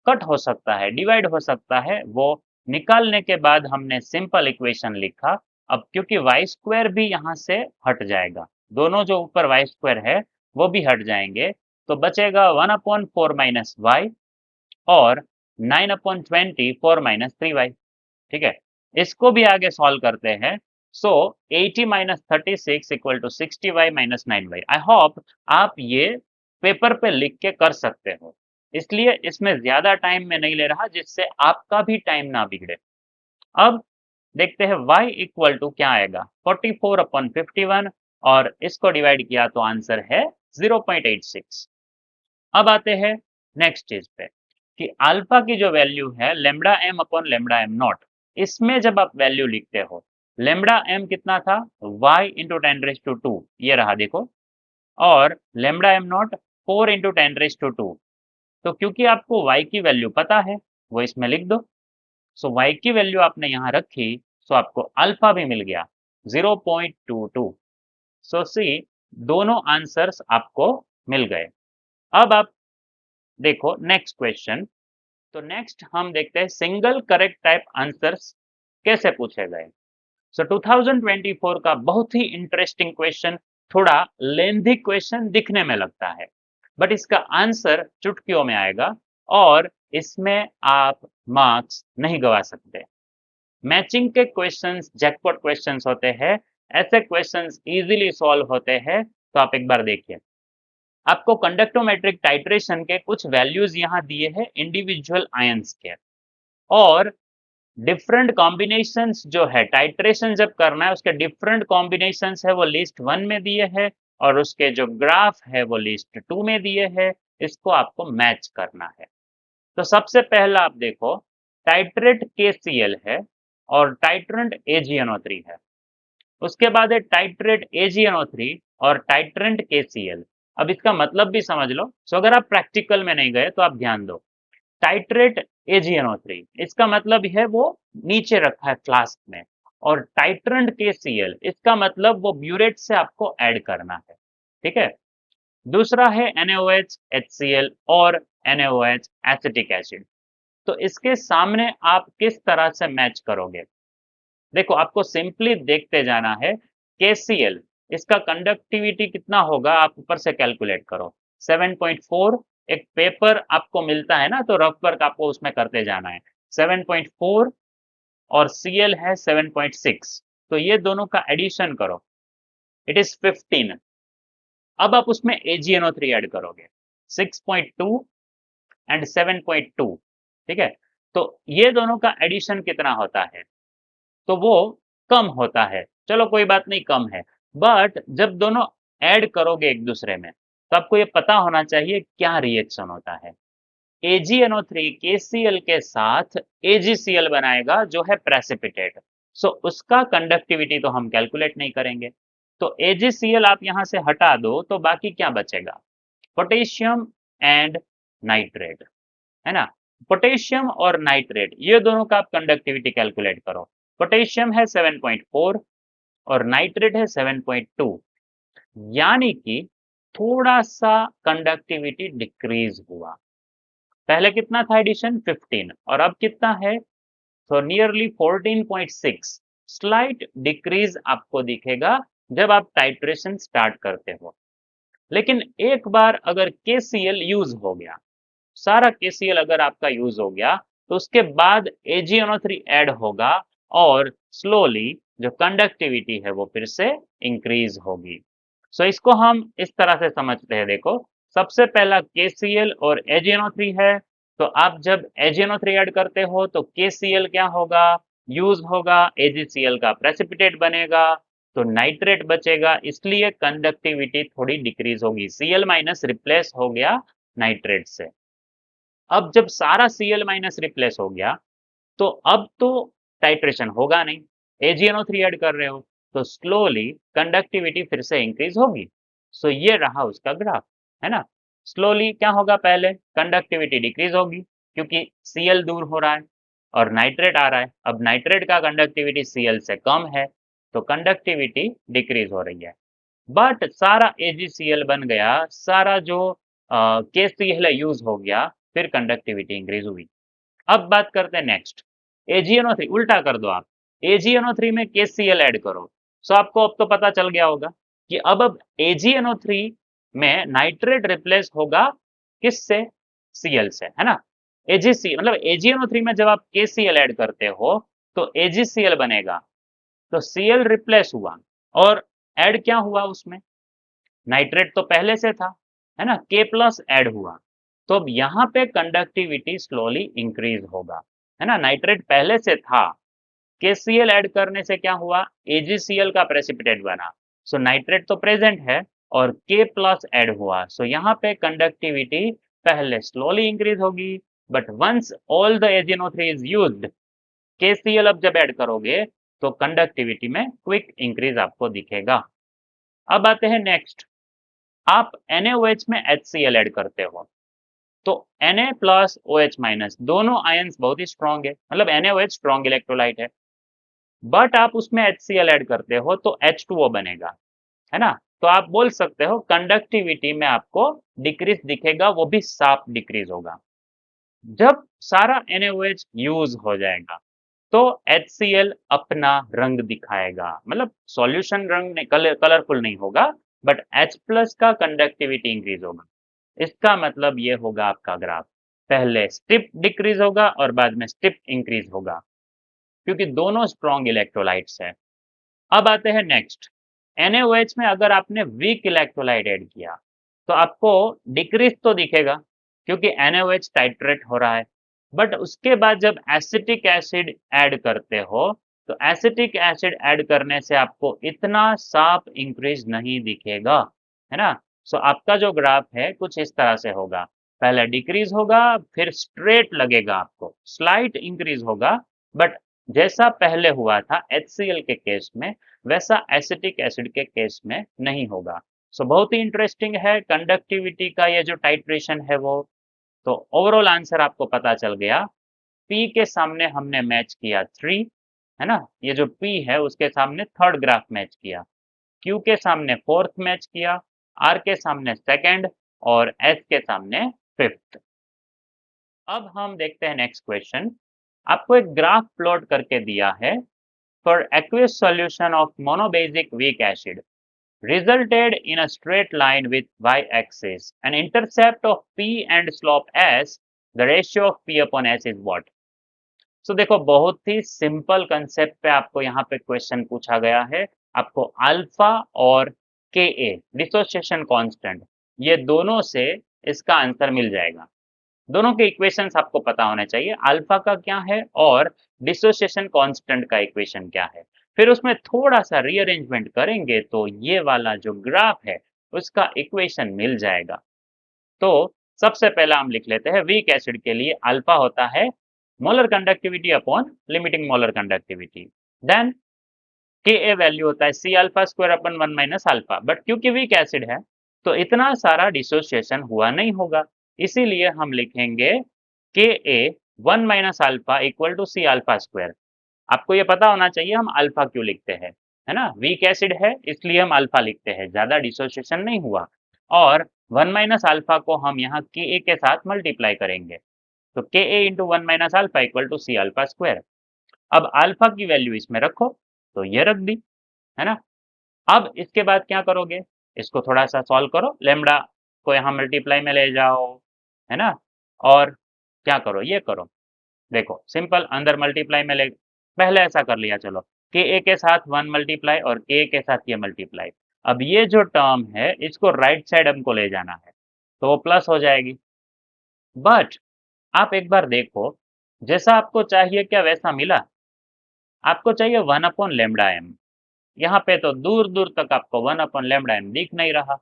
कट हो सकता है, डिवाइड हो सकता है, वो निकालने के बाद हमने सिंपल इक्वेशन लिखा। अब क्योंकि वाई स्क्वायर भी यहाँ से हट जाएगा, दोनों जो ऊपर वाई स्क्वायर है वो भी हट जाएंगे, तो बचेगा 1/4 माइनस वाई और 9/20 4 - 3y। ठीक है, इसको भी आगे सॉल्व करते हैं। So 80 - 36 equal to 60y - 9y। I hope आप ये पेपर पे लिख के कर सकते हो, इसलिए इसमें ज्यादा टाइम में नहीं ले रहा जिससे आपका भी टाइम ना बिगड़े। अब देखते हैं y इक्वल टू क्या आएगा 44/51, और इसको डिवाइड किया तो आंसर है 0.86। अब आते हैं नेक्स्ट चीज पे कि अल्फा की जो वैल्यू है lambda M upon lambda M not, इसमें जब आप वैल्यू लिखते हो, लेमडा एम कितना था y इंटू 10⁻², ये रहा देखो, और लेमडा एम नॉट 4 इंटू 10⁻²। तो क्योंकि आपको y की वैल्यू पता है वो इसमें लिख दो। सो y की वैल्यू आपने यहाँ रखी, सो आपको अल्फा भी मिल गया 0.22। सो सी, दोनों आंसर्स आपको मिल गए। अब आप देखो नेक्स्ट क्वेश्चन। तो नेक्स्ट हम देखते हैं सिंगल करेक्ट टाइप आंसर्स कैसे पूछे गए। सो 2024 का बहुत ही इंटरेस्टिंग क्वेश्चन, थोड़ा लेंथी क्वेश्चन दिखने में लगता है, बट इसका आंसर चुटकियों में आएगा और इसमें आप मार्क्स नहीं गवा सकते। मैचिंग के क्वेश्चंस जैकपॉट क्वेश्चंस होते हैं, ऐसे क्वेश्चंस इजीली सॉल्व होते हैं। तो आप एक बार देखिए, आपको कंडक्टोमेट्रिक टाइट्रेशन के कुछ वैल्यूज यहाँ दिए हैं इंडिविजुअल आयंस के, और डिफरेंट कॉम्बिनेशंस जो है टाइट्रेशन जब करना है उसके डिफरेंट कॉम्बिनेशंस है वो लिस्ट 1 में दिए हैं, और उसके जो ग्राफ है वो लिस्ट 2 में दिए हैं। इसको आपको मैच करना है। तो सबसे पहला आप देखो, टाइट्रेट KCl है और टाइट्रेंट AgNO3 है। उसके बाद है टाइट्रेट AgNO3 और टाइट्रेंट KCl। अब इसका मतलब भी समझ लो। सो अगर आप प्रैक्टिकल में नहीं गए तो आप ध्यान दो। टाइट्रेट AgNO3 इसका मतलब है वो नीचे रखा है फ्लास्क में, और टाइट्रेंट KCl इसका मतलब वो ब्यूरेट से आपको ऐड करना है। ठीक है। दूसरा है NaOH HCl और NaOH एसिटिक एसिड। तो इसके सामने आप किस तरह से मैच करोगे? देखो, आपको सिंपली देखते जाना है। KCl इसका कंडक्टिविटी कितना होगा आप ऊपर से कैलकुलेट करो। 7.4, एक पेपर आपको मिलता है ना, तो रफ वर्क आपको उसमें करते जाना है। 7.4 और Cl है 7.6, तो ये दोनों का एडिशन करो, इट इज 15। अब आप उसमें AgNO3 ऐड करोगे, 6.2 एंड 7.2। ठीक है। तो ये दोनों का एडिशन कितना होता है? तो वो कम होता है। चलो कोई बात नहीं, कम है। बट जब दोनों ऐड करोगे एक दूसरे में, तो आपको ये पता होना चाहिए क्या रिएक्शन होता है। AgNO3 KCl के साथ AgCl बनाएगा जो है प्रेसिपिटेट। सो उसका कंडक्टिविटी तो हम कैलकुलेट नहीं करेंगे। तो AgCl आप यहां से हटा दो तो बाकी क्या बचेगा? पोटेशियम एंड नाइट्रेट, है ना। पोटेशियम और नाइट्रेट ये दोनों का आप कंडक्टिविटी कैलकुलेट करो। पोटेशियम है 7.4 और नाइट्रेट है 7.2, यानी कि थोड़ा सा कंडक्टिविटी डिक्रीज हुआ। पहले कितना था एडिशन? 15, और अब कितना है? तो नियरली 14.6। स्लाइट डिक्रीज आपको दिखेगा जब आप टाइट्रेशन स्टार्ट करते हो। लेकिन एक बार अगर KCl यूज हो गया, सारा KCl अगर आपका यूज हो गया, तो उसके बाद AgNO3 ऐड होगा, और स्लोली जो कंडक्टिविटी है वो फिर से इंक्रीज होगी। सो इसको हम इस तरह से समझते हैं। देखो, सबसे पहला KCl और AgNO3 है। तो आप जब AgNO3 ऐड करते हो तो KCl क्या होगा? यूज होगा, AgCl का प्रेसिपिटेट बनेगा, तो नाइट्रेट बचेगा, इसलिए कंडक्टिविटी थोड़ी डिक्रीज होगी। Cl माइनस रिप्लेस हो गया नाइट्रेट से। अब जब सारा Cl माइनस रिप्लेस हो गया, तो अब तो टाइट्रेशन होगा नहीं, AgNO3 ऐड कर रहे हो, तो स्लोली कंडक्टिविटी फिर से इंक्रीज होगी। सो ये रहा उसका ग्राफ, है ना। स्लोली क्या होगा? पहले कंडक्टिविटी डिक्रीज होगी क्योंकि Cl दूर हो रहा है और नाइट्रेट आ रहा है। अब नाइट्रेट का कंडक्टिविटी Cl से कम है, तो कंडक्टिविटी डिक्रीज हो रही है। बट सारा AgCl बन गया, सारा जो KCl यूज हो गया, फिर कंडक्टिविटी इंक्रीज हुई। अब बात करते हैं नेक्स्ट, AgNO3 उल्टा कर दो आप। AgNO3 में KCl ऐड करो। सो आपको अब तो पता चल गया होगा कि अब AgNO3 में नाइट्रेट रिप्लेस होगा किससे? Cl से, है ना। AgC मतलब AgNO3 में जब आप KCl ऐड करते हो तो AgCl बनेगा, तो Cl रिप्लेस हुआ और ऐड क्या हुआ उसमें? नाइट्रेट तो पहले से था, है ना, K प्लस ऐड हुआ, तो अब यहाँ पे कंडक्टिविटी स्लोली इंक्रीज होगा, है ना। नाइट्रेट पहले से था, KCl ऐड करने से क्या हुआ? AgCl का प्रेसिपिटेट बना, सो नाइट्रेट तो प्रेजेंट है और K प्लस ऐड हुआ, सो यहाँ पे कंडक्टिविटी पहले स्लोली इंक्रीज होगी, but once all the AgNO3 is used, KCl अब जब ऐड करोगे तो कंडक्टिविटी में क्विक इंक्रीज आपको दिखेगा। अब आते हैं नेक्स्ट, आप NaOH में HCl ऐड करते हो, तो Na प्लस OH माइनस दोनों आयंस बहुत ही स्ट्रॉन्ग है, मतलब NaOH स्ट्रॉन्ग इलेक्ट्रोलाइट है। बट आप उसमें HCl ऐड करते हो तो H2O बनेगा, है ना। तो आप बोल सकते हो कंडक्टिविटी में आपको डिक्रीज दिखेगा, वो भी साफ डिक्रीज होगा। जब सारा NaOH यूज हो जाएगा तो HCl अपना रंग दिखाएगा, मतलब सॉल्यूशन रंग नहीं, कलरफुल नहीं होगा, बट H प्लस का कंडक्टिविटी इंक्रीज होगा। इसका मतलब ये होगा आपका ग्राफ, पहले स्टिप डिक्रीज होगा और बाद में स्टिप इंक्रीज होगा, क्योंकि दोनों स्ट्रॉन्ग इलेक्ट्रोलाइट्स हैं। अब आते हैं नेक्स्ट, NaOH में अगर आपने वीक इलेक्ट्रोलाइट ऐड किया, तो आपको डिक्रीज तो दिखेगा क्योंकि NaOH टाइट्रेट हो रहा है, बट उसके बाद जब एसिटिक एसिड ऐड करते हो तो एसिटिक एसिड ऐड करने से आपको इतना साफ इंक्रीज नहीं दिखेगा, है ना। सो आपका जो ग्राफ है कुछ इस तरह से होगा, पहले डिक्रीज होगा, फिर स्ट्रेट लगेगा, आपको स्लाइट इंक्रीज होगा, बट जैसा पहले हुआ था HCl के केस में वैसा एसिटिक एसिड के केस में नहीं होगा। सो बहुत ही इंटरेस्टिंग है कंडक्टिविटी का ये जो टाइट्रेशन है वो। तो ओवरऑल आंसर आपको पता चल गया, P के सामने हमने मैच किया 3, है ना, ये जो P है उसके सामने थर्ड ग्राफ मैच किया, Q के सामने फोर्थ मैच किया, R के सामने सेकंड और S के सामने फिफ्थ। अब हम देखते हैं नेक्स्ट क्वेश्चन। आपको एक ग्राफ प्लॉट करके दिया है for aqueous solution of monobasic weak acid resulted in a straight line with y-axis. An intercept of P and slope S, the ratio of P upon S is what? So देखो बहुत ही simple concept पे आपको यहाँ पे question पूछा गया है। आपको अल्फा और के ए डिसोसिएशन कांस्टेंट ये दोनों से इसका आंसर मिल जाएगा। दोनों के इक्वेशंस आपको पता होने चाहिए, अल्फा का क्या है और डिसोसिएशन कांस्टेंट का इक्वेशन क्या है। फिर उसमें थोड़ा सा रीअरेंजमेंट करेंगे तो ये वाला जो ग्राफ है उसका इक्वेशन मिल जाएगा। तो सबसे पहला हम लिख लेते हैं, वीक एसिड के लिए अल्फा होता है molar conductivity upon limiting molar conductivity, then K a value होता है C alpha square upon 1 - alpha, but क्योंकि वीक एसिड है तो इतना सारा डिसोसिएशन हुआ नहीं होगा, इसीलिए हम लिखेंगे K a 1 - alpha equal to C alpha square. आपको ये पता होना चाहिए हम अल्फा क्यों लिखते हैं, है ना, वीक एसिड है इसलिए हम अल्फा लिखते हैं, ज्यादा डिसोसिएशन नहीं हुआ। और 1 - अल्फा को हम यहाँ के ए के साथ मल्टीप्लाई करेंगे, तो K a into 1 - alpha equal to C alpha square. अब अल्फा की वैल्यू इसमें रखो तो ये रख दी, है ना। अब इसके बाद क्या करोगे, इसको थोड़ा सा सॉल्व करो, लेमडा को यहाँ मल्टीप्लाई में ले जाओ, है ना, और क्या करो ये करो, देखो सिंपल अंदर मल्टीप्लाई में ले, पहले ऐसा कर लिया, चलो के ए के साथ 1 मल्टीप्लाई और के ए के साथ ये मल्टीप्लाई। अब ये जो टर्म है इसको राइट साइड हमको ले जाना है तो वो प्लस हो जाएगी, बट आप एक बार देखो जैसा आपको चाहिए क्या वैसा मिला। आपको चाहिए 1/λm, यहाँ पे तो दूर दूर तक आपको 1/λm दिख नहीं रहा,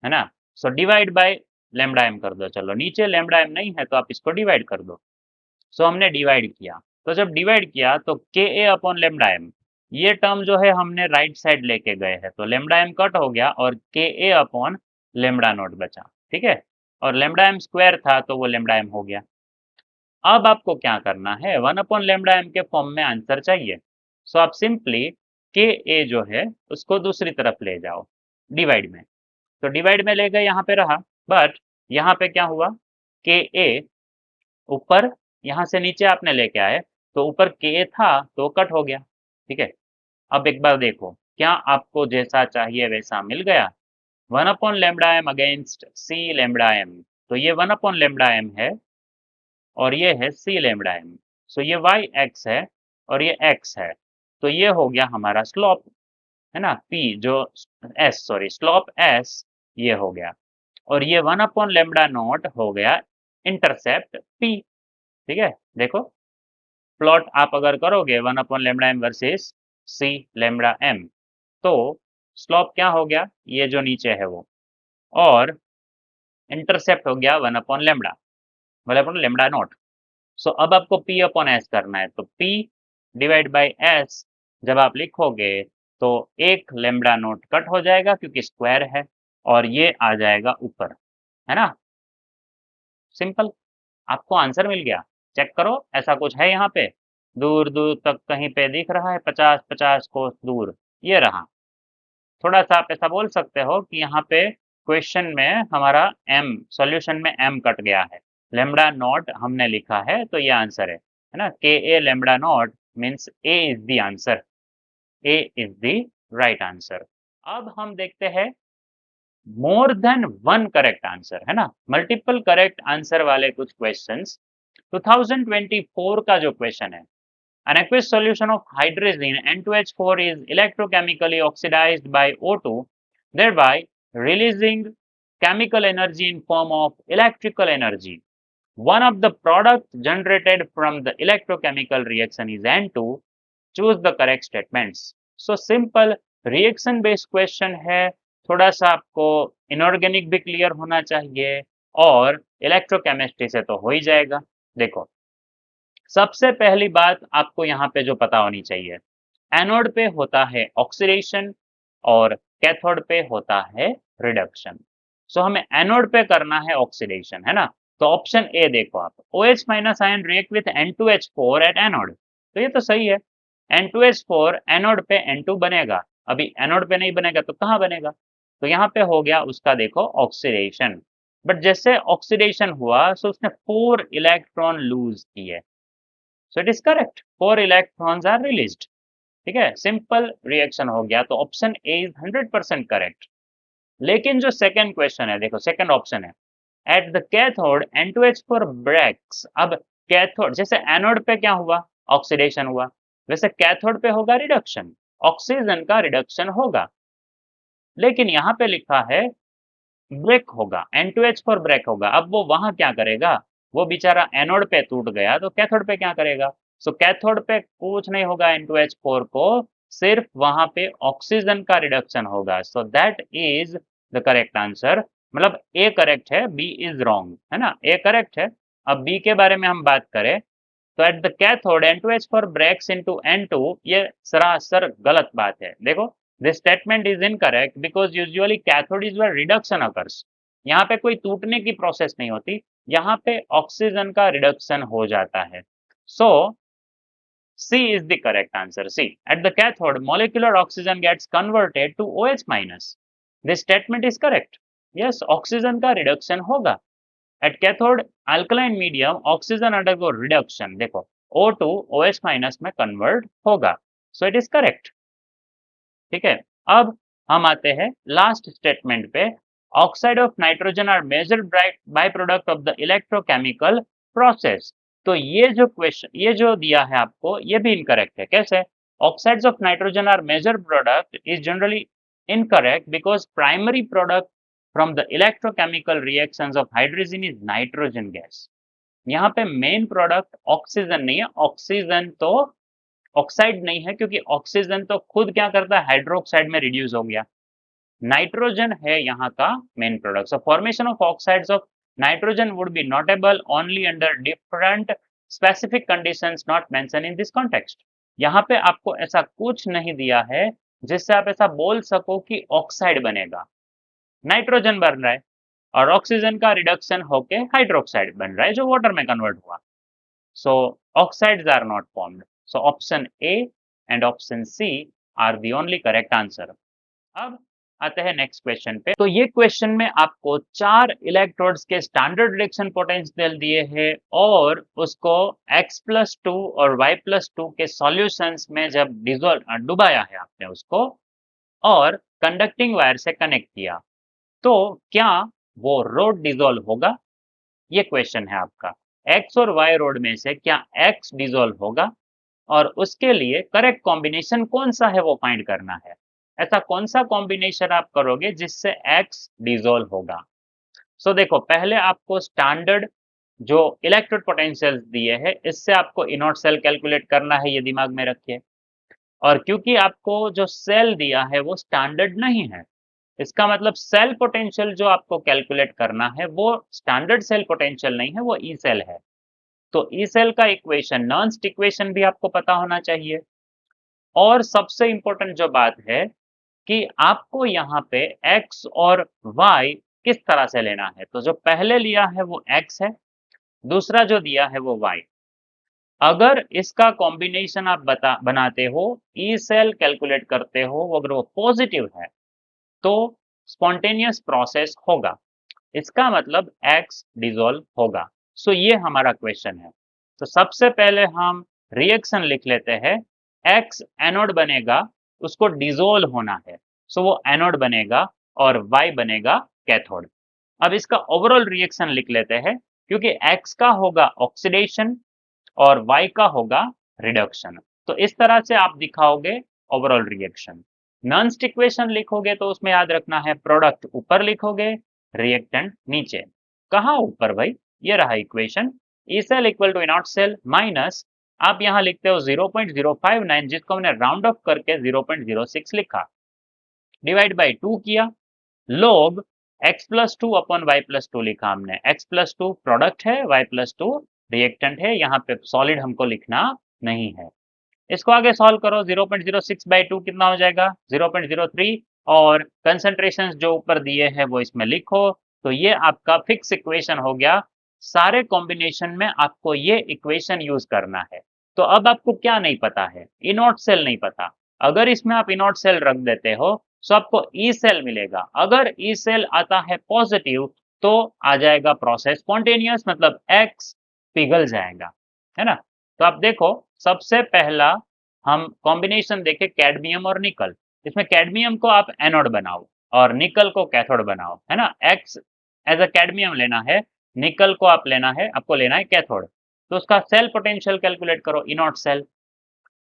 है ना। So divide by lambda M कर दो, चलो नीचे लेमडा एम नहीं है तो आप इसको डिवाइड कर दो। सो हमने डिवाइड किया, तो जब डिवाइड किया तो के ए अपॉन लेमडा एम, ये टर्म जो है हमने राइट साइड लेके गए हैं तो लेमडा एम कट हो गया और के ए अपॉन लेमडा नॉट बचा, ठीक है, और लेमडा एम स्क्वायर था तो वो लेमडा एम हो गया। अब आपको क्या करना है, 1/λm के फॉर्म में आंसर चाहिए, सो आप सिंपली के ए जो है उसको दूसरी तरफ ले जाओ डिवाइड में, तो डिवाइड में ले गए यहाँ पे रहा, बट यहाँ पे क्या हुआ, के ए ऊपर यहाँ से नीचे आपने लेके आए तो ऊपर के ए था तो कट हो गया, ठीक है। अब एक बार देखो क्या आपको जैसा चाहिए वैसा मिल गया, 1/λm अगेंस्ट सी लेमडा एम, तो ये 1/λm है और ये है सी लेमडा एम, सो ये वाई एक्स है और ये एक्स है, तो ये हो गया हमारा स्लोप, है ना, पी जो एस सॉरी स्लोप एस, ये हो गया, और ये 1/λ0 हो गया इंटरसेप्ट पी, ठीक है। देखो प्लॉट आप अगर करोगे 1/λm versus C lambda M, तो स्लोप क्या हो गया, ये जो नीचे है वो, और इंटरसेप्ट हो गया 1/λ0। सो अब आपको P अपॉन एस करना है, तो P डिवाइड बाई एस जब आप लिखोगे तो एक लेमडा नोट कट हो जाएगा क्योंकि स्क्वायर है और ये आ जाएगा ऊपर, है ना, सिंपल। आपको आंसर मिल गया, चेक करो ऐसा कुछ है यहाँ पे, दूर दूर तक कहीं पे दिख रहा है 50-50 कोस दूर, ये रहा। थोड़ा सा आप ऐसा बोल सकते हो कि यहाँ पे क्वेश्चन में हमारा m सॉल्यूशन में m कट गया है, लेमडा नॉट हमने लिखा है तो ये आंसर है ना, K a lambda naught means A is the answer, A is the right answer. अब हम देखते हैं more than one correct answer, है ना, मल्टीपल करेक्ट आंसर वाले कुछ क्वेश्चंस। 2024 का जो क्वेश्चन है, an aqueous solution of hydrazine N2H4 is electrochemically oxidized by O2, thereby releasing chemical energy in form of electrical energy. One of the products generated from the electrochemical reaction is N2. Choose the correct statements. So simple reaction based question है, थोड़ा सा आपको inorganic भी clear होना चाहिए और electrochemistry से तो हो ही जाएगा। देखो, सबसे पहली बात आपको यहाँ पे जो पता होनी चाहिए, एनोड पे होता है ऑक्सीडेशन और कैथोड पे होता है रिडक्शन। सो हमें एनोड पे करना है ऑक्सीडेशन, है ना। तो ऑप्शन ए देखो आप, OH minus ion react with N2H4 at anode, तो ये तो सही है। N2H4 एनोड पे N2 बनेगा, अभी एनोड पे नहीं बनेगा तो कहाँ बनेगा, तो यहाँ पे हो गया उसका देखो ऑक्सीडेशन। बट जैसे ऑक्सीडेशन हुआ सो उसने 4 इलेक्ट्रॉन लूज किए, so it is correct, 4 electrons are released. ठीक है, सिंपल रिएक्शन हो गया, तो ऑप्शन ए इज 100% करेक्ट। लेकिन जो सेकंड क्वेश्चन है, देखो सेकंड ऑप्शन है, at the cathode N2H4 breaks. अब कैथोड, जैसे एनोड पे क्या हुआ, ऑक्सीडेशन हुआ, वैसे कैथोड पे होगा रिडक्शन, ऑक्सीजन का रिडक्शन होगा। लेकिन यहाँ पे लिखा है ब्रेक होगा, N2H4 ब्रेक होगा। अब वो वहां क्या करेगा, वो बेचारा एनोड पे टूट गया तो कैथोड पे क्या करेगा। सो कैथोड पे कुछ नहीं होगा N2H4 को, सिर्फ वहां पे ऑक्सीजन का रिडक्शन होगा। So that is the correct answer, मतलब ए करेक्ट है, बी इज रॉन्ग, है ना। ए करेक्ट है। अब बी के बारे में हम बात करें तो at the cathode N2H4 breaks into N2, ये सरासर गलत बात है। देखो, this statement is incorrect because usually cathode is where reduction occurs. यहाँ पे कोई टूटने की प्रोसेस नहीं होती, यहाँ पे ऑक्सीजन का रिडक्शन हो जाता है। सो C is the correct answer. C. At the cathode, molecular oxygen gets converted to OH minus. This statement is correct. Yes, oxygen का reduction होगा। At cathode, alkaline medium, oxygen undergo reduction. देखो, O2 OH minus में convert होगा। So it is correct. ठीक है, अब हम आते हैं लास्ट स्टेटमेंट पे, oxide of nitrogen are major by product of the electrochemical process. तो ये जो क्वेश्चन, ये जो दिया है आपको, ये भी इनकरेक्ट है। कैसे, oxides of nitrogen are major product is generally incorrect because primary product from the electrochemical reactions of hydrogen is nitrogen gas. यहाँ पे मेन प्रोडक्ट ऑक्सीजन नहीं है, ऑक्सीजन तो ऑक्साइड नहीं है, क्योंकि ऑक्सीजन तो खुद क्या करता है, हाइड्रोक्साइड में रिड्यूस हो गया। नाइट्रोजन है यहाँ का main product. So formation of oxides of nitrogen would be notable only under different specific conditions not mention in this context. यहाँ पे आपको ऐसा कुछ नहीं दिया है जिससे आप ऐसा बोल सको कि ऑक्साइड बनेगा। नाइट्रोजन बन रहा है और ऑक्सीजन का रिडक्शन होके हाइड्रोक्साइड बन रहा है जो वाटर में कन्वर्ट हुआ। So oxides are not formed. So option A and option C are the only correct answer. अब आते हैं नेक्स्ट क्वेश्चन पे। तो ये क्वेश्चन में आपको 4 इलेक्ट्रोड्स के स्टैंडर्ड रिडक्शन पोटेंशियल दिए हैं और उसको X+2 और Y+2 के सॉल्यूशंस में जब डुबाया है आपने उसको और कंडक्टिंग वायर से कनेक्ट किया, तो क्या वो रोड डिजोल्व होगा, ये क्वेश्चन है आपका। X और Y रोड में से क्या X डिजोल्व होगा, और उसके लिए करेक्ट कॉम्बिनेशन कौन सा है वो फाइंड करना है। ऐसा कौन सा कॉम्बिनेशन आप करोगे जिससे X डिसॉल्व होगा। सो देखो, पहले आपको स्टैंडर्ड जो इलेक्ट्रोड पोटेंशियल दिए हैं इससे आपको इनॉट सेल कैलकुलेट करना है, ये दिमाग में रखिए। और क्योंकि आपको जो सेल दिया है वो स्टैंडर्ड नहीं है, इसका मतलब सेल पोटेंशियल जो आपको कैलकुलेट करना है वो स्टैंडर्ड सेल पोटेंशियल नहीं है, वो ई सेल है। तो ई सेल का इक्वेशन, नर्न्स्ट इक्वेशन भी आपको पता होना चाहिए। और सबसे इंपॉर्टेंट जो बात है कि आपको यहाँ पे x और y किस तरह से लेना है। तो जो पहले लिया है वो x है, दूसरा जो दिया है वो y। अगर इसका कॉम्बिनेशन आप बनाते हो, ई सेल कैलकुलेट करते हो, अगर वो पॉजिटिव है तो स्पॉन्टेनियस प्रोसेस होगा, इसका मतलब x डिसॉल्व होगा। सो ये हमारा क्वेश्चन है। तो सबसे पहले हम रिएक्शन लिख लेते हैं। x एनोड बनेगा, उसको डिसॉल्व होना है, सो वो एनोड बनेगा और y बनेगा कैथोड। अब इसका ओवरऑल रिएक्शन लिख लेते हैं, क्योंकि x का होगा ऑक्सीडेशन और y का होगा रिडक्शन। तो इस तरह से आप दिखाओगे ओवरऑल रिएक्शन। नर्न्स्ट इक्वेशन लिखोगे तो उसमें याद रखना है प्रोडक्ट ऊपर लिखोगे, रिएक्टेंट नीचे। कहाँ ऊपर भाई? ये रहा equation, E cell equal to E naught cell minus, आप यहाँ लिखते हो 0.059 जिसको हमने राउंड ऑफ करके 0.06 लिखा, डिवाइड बाई 2 किया, log x+2 अपॉन y+2 लिखा हमने। x+2 प्रोडक्ट है, y+2 रिएक्टेंट है, यहाँ पे सॉलिड हमको लिखना नहीं है। इसको आगे सॉल्व करो, 0.06 बाई 2 कितना हो जाएगा? 0.03, और कंसंट्रेशंस जो ऊपर दिए हैं वो इसमें लिखो। तो ये आपका फिक्स इक्वेशन हो गया। सारे कॉम्बिनेशन में आपको ये इक्वेशन यूज करना है। तो अब आपको क्या नहीं पता है? इनॉट सेल नहीं पता। अगर इसमें आप इनॉट सेल रख देते हो तो आपको ई सेल मिलेगा। अगर ई सेल आता है पॉजिटिव तो आ जाएगा प्रोसेस स्पॉन्टेनियस, मतलब एक्स पिघल जाएगा, है ना। तो आप देखो, सबसे पहला हम कॉम्बिनेशन देखें कैडमियम और निकल। इसमें कैडमियम को आप एनोड बनाओ और निकल को कैथोड बनाओ, है ना। एक्स एज अ कैडमियम लेना है, निकल को आप लेना है, आपको लेना है कैथोड। तो उसका सेल पोटेंशियल कैलकुलेट करो, इनॉट सेल,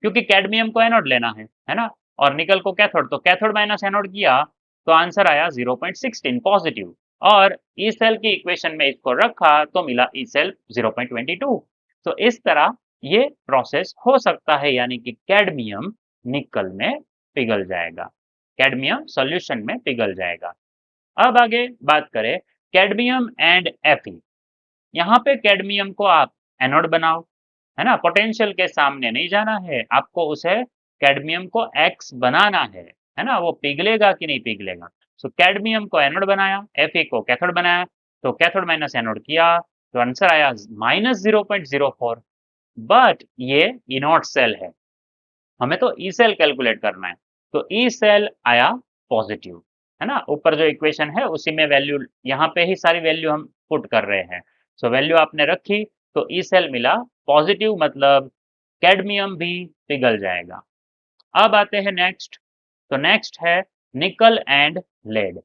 क्योंकि कैडमियम को एनोड लेना है ना, और निकल को कैथोड। तो कैथोड माइनस एनोड किया तो आंसर आया 0.16 पॉजिटिव, और ई सेल की इक्वेशन में इसको रखा तो मिला ई सेल 0.22। तो इस तरह ये प्रोसेस हो सकता है, यानी कि कैडमियम निकल में पिघल जाएगा, कैडमियम सॉल्यूशन में पिघल जाएगा। अब आगे बात करें कैडमियम एंड एफई। यहाँ पे कैडमियम को आप एनोड बनाओ, है ना, पोटेंशियल के सामने नहीं जाना है, आपको उसे कैडमियम को एक्स बनाना है ना। वो पिघलेगा कि नहीं पिघलेगा। सो कैडमियम को एनोड बनाया, Fe को कैथोड बनाया, तो कैथोड माइनस एनोड किया तो आंसर आया -0.04। बट ये इनॉट सेल है, हमें तो ई सेल कैलकुलेट करना है। तो ई सेल आया पॉजिटिव, है ना। ऊपर जो इक्वेशन है उसी में वैल्यू, यहाँ पे ही सारी वैल्यू हम पुट कर रहे हैं। सो वैल्यू आपने रखी तो ई सेल मिला पॉजिटिव, मतलब कैडमियम भी पिघल जाएगा। अब आते हैं नेक्स्ट। तो नेक्स्ट है निकल एंड लेड।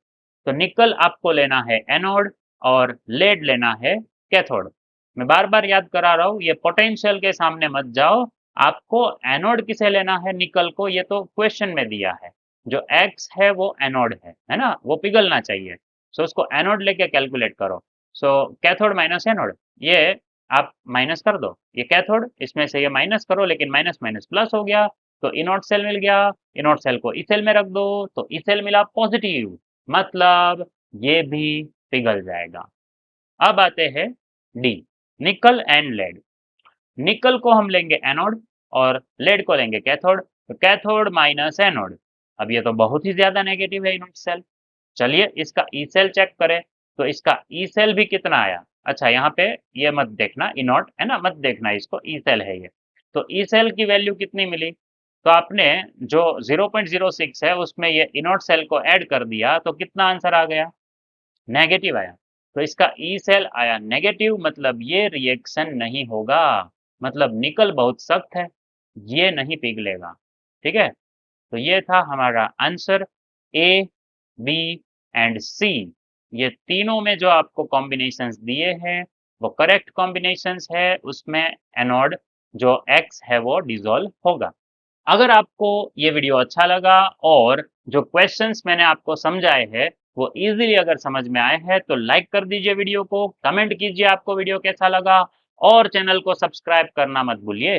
तो निकल आपको लेना है एनोड और लेड लेना है कैथोड। मैं बार बार याद करा रहा हूँ, ये पोटेंशियल के सामने मत जाओ। आपको एनोड किसे लेना है? निकल को। ये तो क्वेश्चन में दिया है, जो एक्स है वो एनोड है ना, वो पिघलना चाहिए। सो उसको एनोड लेके कैलकुलेट करो। सो कैथोड माइनस एनोड, ये आप माइनस कर दो, ये कैथोड, इसमें से ये माइनस करो, लेकिन माइनस माइनस प्लस हो गया, तो इनॉट सेल मिल गया। इनॉट सेल को ई सेल में रख दो तो ई सेल मिला पॉजिटिव, मतलब ये भी पिघल जाएगा। अब आते हैं डी, निकल एंड लेड। निकल को हम लेंगे एनोड और लेड को लेंगे कैथोड, तो कैथोड माइनस एनोड। अब ये तो बहुत ही ज्यादा नेगेटिव है इनॉट सेल। चलिए इसका ई सेल चेक करें, तो इसका ई सेल भी कितना आया। अच्छा, यहाँ पे ये मत देखना इनॉट, है ना, मत देखना इसको, ई सेल है ये। तो ई सेल की वैल्यू कितनी मिली? तो आपने जो 0.06 है उसमें ये इनॉट सेल को ऐड कर दिया तो कितना आंसर आ गया? नेगेटिव आया। तो इसका ई सेल आया नेगेटिव, मतलब ये रिएक्शन नहीं होगा, मतलब निकल बहुत सख्त है, ये नहीं पिघलेगा। ठीक है, तो ये था हमारा आंसर। ए, बी एंड सी, ये तीनों में जो आपको कॉम्बिनेशंस दिए हैं वो करेक्ट कॉम्बिनेशंस है, उसमें एनोड जो एक्स है वो डिसॉल्व होगा। अगर आपको ये वीडियो अच्छा लगा और जो क्वेश्चंस मैंने आपको समझाए हैं वो इजीली अगर समझ में आए हैं तो लाइक कर दीजिए वीडियो को, कमेंट कीजिए आपको वीडियो कैसा लगा, और चैनल को सब्सक्राइब करना मत भूलिए।